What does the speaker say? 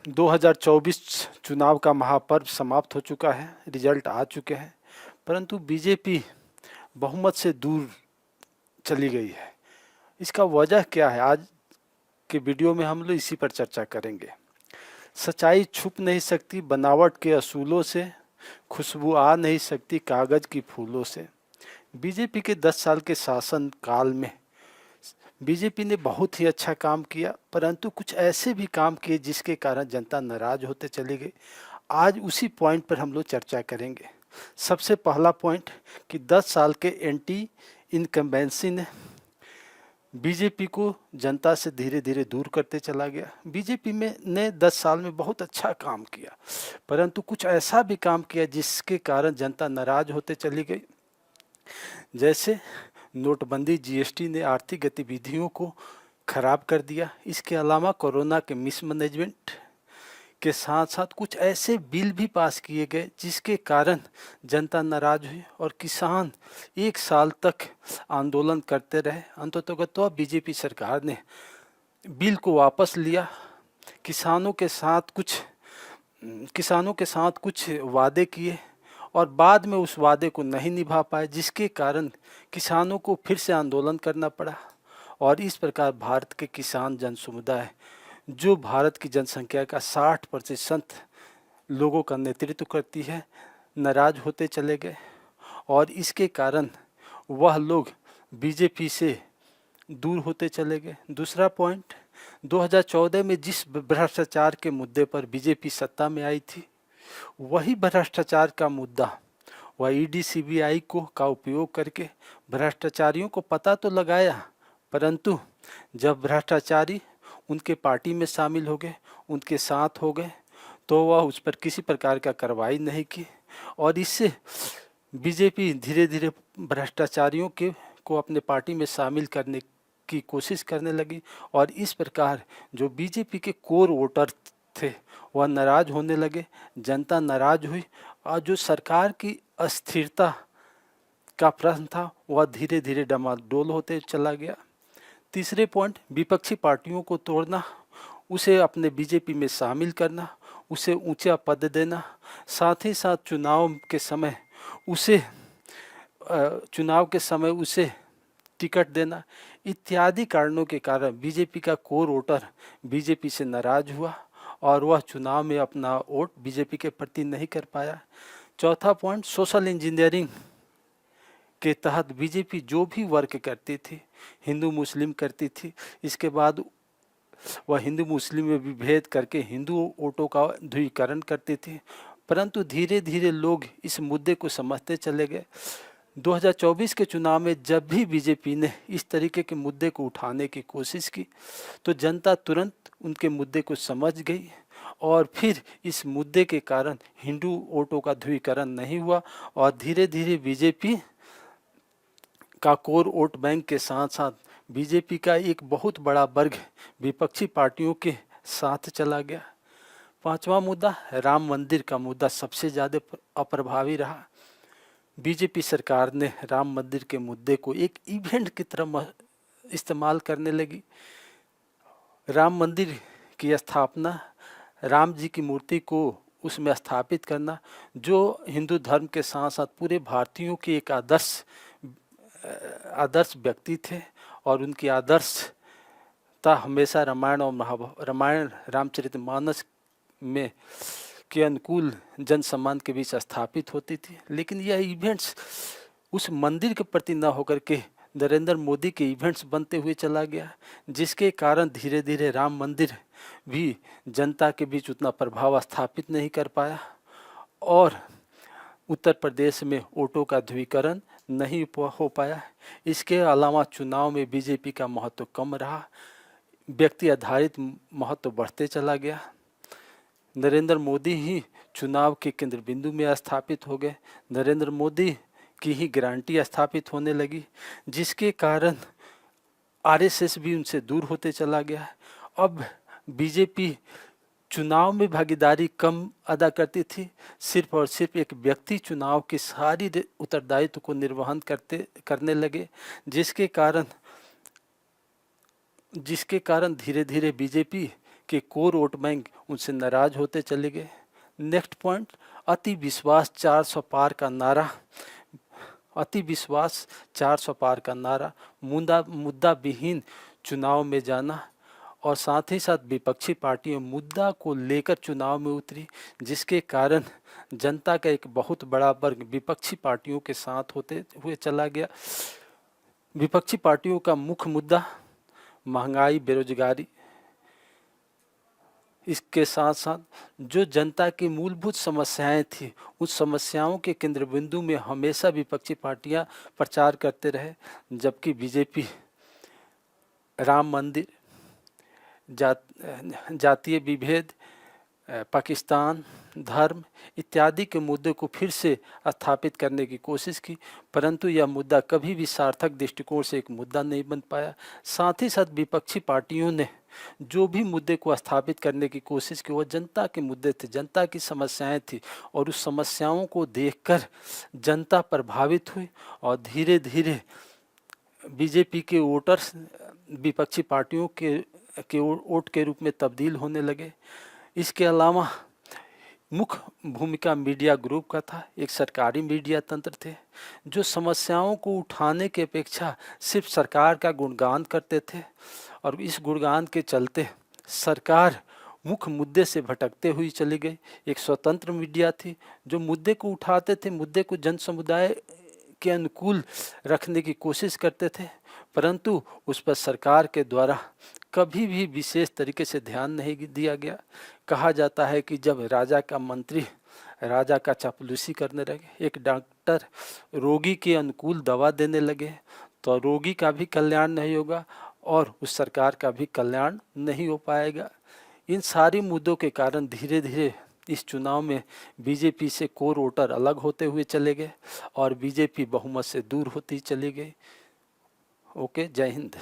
2024 चुनाव का महापर्व समाप्त हो चुका है, रिजल्ट आ चुके हैं, परंतु बीजेपी बहुमत से दूर चली गई है। इसका वजह क्या है, आज के वीडियो में हम लोग इसी पर चर्चा करेंगे। सच्चाई छुप नहीं सकती बनावट के असूलों से, खुशबू आ नहीं सकती कागज की फूलों से। बीजेपी के 10 साल के शासन काल में बीजेपी ने बहुत ही अच्छा काम किया, परंतु कुछ ऐसे भी काम किए जिसके कारण जनता नाराज होते चली गई। आज उसी पॉइंट पर हम लोग चर्चा करेंगे। सबसे पहला पॉइंट कि 10 साल के एंटी इनकम्बेंसी ने बीजेपी को जनता से धीरे धीरे दूर करते चला गया। बीजेपी में ने 10 साल में बहुत अच्छा काम किया, परंतु कुछ ऐसा भी काम किया जिसके कारण जनता नाराज होते चली गई। जैसे नोटबंदी, जीएसटी ने आर्थिक गतिविधियों को खराब कर दिया। इसके अलावा कोरोना के मिसमैनेजमेंट के साथ साथ कुछ ऐसे बिल भी पास किए गए जिसके कारण जनता नाराज हुई और किसान 1 साल तक आंदोलन करते रहे। अंततः बीजेपी सरकार ने बिल को वापस लिया। किसानों के साथ कुछ वादे किए और बाद में उस वादे को नहीं निभा पाए, जिसके कारण किसानों को फिर से आंदोलन करना पड़ा। और इस प्रकार भारत के किसान जन समुदाय, जो भारत की जनसंख्या का 60% लोगों का नेतृत्व करती है, नाराज होते चले गए और इसके कारण वह लोग बीजेपी से दूर होते चले गए। दूसरा पॉइंट, 2014 में जिस भ्रष्टाचार के मुद्दे पर बीजेपी सत्ता में आई थी, वही भ्रष्टाचार का मुद्दा वह ईडी सीबीआई का उपयोग करके भ्रष्टाचारियों को पता तो लगाया, परंतु जब भ्रष्टाचारी उनके पार्टी में शामिल हो गए, उनके साथ हो गए, तो वह उस पर किसी प्रकार का कार्रवाई नहीं की और इससे बीजेपी धीरे धीरे भ्रष्टाचारियों को अपने पार्टी में शामिल करने की कोशिश करने लगी और इस प्रकार जो बीजेपी के कोर वोटर थे वह नाराज होने लगे। जनता नाराज हुई और जो सरकार की अस्थिरता का प्रश्न था वह धीरे धीरे डमाडोल होते चला गया। तीसरे पॉइंट, विपक्षी पार्टियों को तोड़ना, उसे अपने बीजेपी में शामिल करना, उसे ऊंचा पद देना, साथ ही साथ चुनाव के समय उसे टिकट देना इत्यादि कारणों के कारण बीजेपी का कोर वोटर बीजेपी से नाराज हुआ और वह चुनाव में अपना वोट बीजेपी के प्रति नहीं कर पाया। चौथा पॉइंट, सोशल इंजीनियरिंग के तहत बीजेपी जो भी वर्क करती थी, हिंदू मुस्लिम करती थी, इसके बाद वह हिंदू मुस्लिम में विभेद करके हिंदू वोटों का ध्रुवीकरण करती थी, परंतु धीरे धीरे लोग इस मुद्दे को समझते चले गए। 2024 के चुनाव में जब भी बीजेपी ने इस तरीके के मुद्दे को उठाने की कोशिश की तो जनता तुरंत उनके मुद्दे को समझ गई और फिर इस मुद्दे के कारण हिंदू वोटों का ध्रुवीकरण नहीं हुआ और धीरे धीरे बीजेपी का कोर वोट बैंक के साथ साथ बीजेपी का एक बहुत बड़ा वर्ग विपक्षी पार्टियों के साथ चला गया। पांचवा मुद्दा, राम मंदिर का मुद्दा सबसे ज़्यादा अप्रभावी रहा। बीजेपी सरकार ने राम मंदिर के मुद्दे को एक इवेंट की तरह इस्तेमाल करने लगी। राम मंदिर की स्थापना, राम जी की मूर्ति को उसमें स्थापित करना, जो हिंदू धर्म के साथ साथ पूरे भारतीयों के एक आदर्श व्यक्ति थे और उनकी आदर्शता हमेशा रामायण रामचरितमानस में के अनुकूल जन सम्मान के बीच स्थापित होती थी। लेकिन यह इवेंट्स उस मंदिर के प्रति न होकर के नरेंद्र मोदी के इवेंट्स बनते हुए चला गया, जिसके कारण धीरे धीरे राम मंदिर भी जनता के बीच उतना प्रभाव स्थापित नहीं कर पाया और उत्तर प्रदेश में वोटों का ध्रुवीकरण नहीं हो पाया। इसके अलावा चुनाव में बीजेपी का महत्व कम रहा, व्यक्ति आधारित महत्व बढ़ते चला गया। नरेंद्र मोदी ही चुनाव के केंद्र बिंदु में स्थापित हो गए, नरेंद्र मोदी की ही गारंटी स्थापित होने लगी, जिसके कारण आरएसएस भी उनसे दूर होते चला गया। अब बीजेपी चुनाव में भागीदारी कम अदा करती थी, सिर्फ और सिर्फ एक व्यक्ति चुनाव की सारी उत्तरदायित्व को निर्वहन करने लगे, जिसके कारण धीरे धीरे बीजेपी के कोर वोट बैंक उनसे नाराज होते चले गए। नेक्स्ट पॉइंट, अति विश्वास 400 पार का नारा। अति विश्वास 400 पार का नारा, मुद्दा विहीन चुनाव में जाना, और साथ ही साथ विपक्षी पार्टियां मुद्दा को लेकर चुनाव में उतरी, जिसके कारण जनता का एक बहुत बड़ा वर्ग विपक्षी पार्टियों के साथ होते हुए चला गया। विपक्षी पार्टियों का मुख्य मुद्दा महंगाई, बेरोजगारी, इसके साथ साथ जो जनता की मूलभूत समस्याएं थी, उस समस्याओं के केंद्र बिंदु में हमेशा विपक्षी पार्टियां प्रचार करते रहे, जबकि बीजेपी राम मंदिर, जातीय विभेद, पाकिस्तान, धर्म इत्यादि के मुद्दे को फिर से स्थापित करने की कोशिश की, परंतु यह मुद्दा कभी भी सार्थक दृष्टिकोण से एक मुद्दा नहीं बन पाया। साथ ही साथ विपक्षी पार्टियों ने जो भी मुद्दे को स्थापित करने की कोशिश की, वह जनता के मुद्दे थे, जनता की समस्याएं थी, और उस समस्याओं को देखकर जनता प्रभावित हुई और धीरे धीरे बीजेपी के वोटर्स विपक्षी पार्टियों के वोट के रूप में तब्दील होने लगे। इसके अलावा मुख्य भूमिका मीडिया ग्रुप का था। एक सरकारी मीडिया तंत्र थे जो समस्याओं को उठाने की अपेक्षा सिर्फ सरकार का गुणगान करते थे, और इस गुणगान के चलते सरकार मुख्य मुद्दे से भटकते हुए चली गई। एक स्वतंत्र मीडिया थी जो मुद्दे को उठाते थे, मुद्दे को जन समुदाय के अनुकूल रखने की कोशिश करते थे, परंतु उस पर सरकार के द्वारा कभी भी विशेष तरीके से ध्यान नहीं दिया गया। कहा जाता है कि जब राजा का मंत्री राजा का चापलूसी करने लगे, एक डॉक्टर रोगी के अनुकूल दवा देने लगे, तो रोगी का भी कल्याण नहीं होगा और उस सरकार का भी कल्याण नहीं हो पाएगा। इन सारे मुद्दों के कारण धीरे धीरे इस चुनाव में बीजेपी से कोर वोटर अलग होते हुए चले गए और बीजेपी बहुमत से दूर होती चली गई। ओके, जय हिंद।